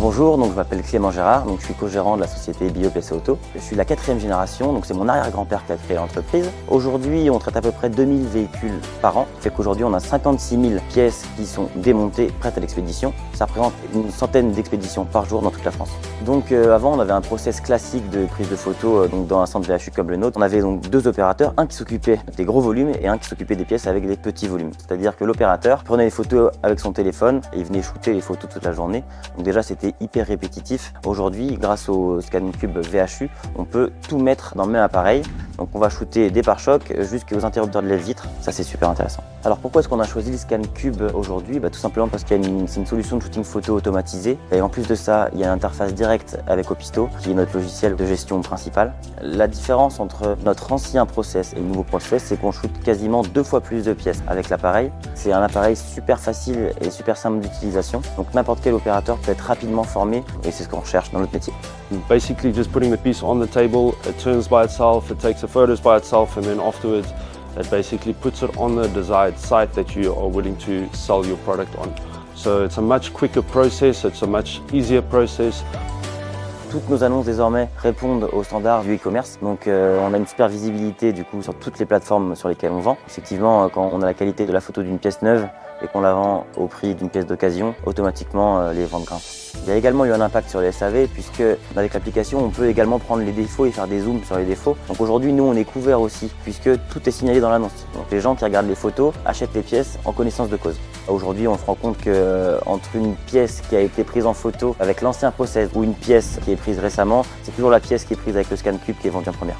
Bonjour, donc je m'appelle Clément Gérard, donc je suis co-gérant de la société BioPC Auto. Je suis la 4e génération, donc c'est mon arrière-grand-père qui a créé l'entreprise. Aujourd'hui, on traite à peu près 2000 véhicules par an, fait qu'aujourd'hui on a 56 000 pièces qui sont démontées, prêtes à l'expédition. Ça représente une centaine d'expéditions par jour dans toute la France. Donc avant, on avait un process classique de prise de photos donc dans un centre VHU comme le nôtre. On avait donc 2 opérateurs, un qui s'occupait des gros volumes et un qui s'occupait des pièces avec des petits volumes. C'est-à-dire que l'opérateur prenait les photos avec son téléphone et il venait shooter les photos toute la journée. Donc déjà, c'était hyper répétitif. Aujourd'hui, grâce au ScanCube VHU, on peut tout mettre dans le même appareil. Donc on va shooter des pare-chocs jusqu'aux interrupteurs de lèvres-vitres. Ça, c'est super intéressant. Alors pourquoi est-ce qu'on a choisi le ScanCube aujourd'hui? Tout simplement parce qu'il y a c'est une solution de shooting photo automatisée. Et en plus de ça, il y a une interface directe avec Opisto, qui est notre logiciel de gestion principal. La différence entre notre ancien process et le nouveau process, c'est qu'on shoot quasiment 2 fois plus de pièces avec l'appareil. C'est un appareil super facile et super simple d'utilisation. Donc n'importe quel opérateur peut être rapidement formé et c'est ce qu'on cherche dans notre métier. Basically just putting the piece on the table, it turns by itself, it takes the photos by itself, and then afterwards it basically puts it on the desired site that you are willing to sell your product on. So it's a much quicker process, it's a much easier process. Toutes nos annonces désormais répondent aux standards du e-commerce, donc on a une super visibilité du coup sur toutes les plateformes sur lesquelles on vend. Effectivement, quand on a la qualité de la photo d'une pièce neuve et qu'on la vend au prix d'une pièce d'occasion, automatiquement les ventes grimpent. Il y a également eu un impact sur les SAV puisque avec l'application on peut également prendre les défauts et faire des zooms sur les défauts. Donc aujourd'hui nous on est couvert aussi puisque tout est signalé dans l'annonce. Donc les gens qui regardent les photos achètent les pièces en connaissance de cause. Aujourd'hui on se rend compte que entre une pièce qui a été prise en photo avec l'ancien process ou une pièce qui est prise récemment, c'est toujours la pièce qui est prise avec le ScanCube qui est vendue en première.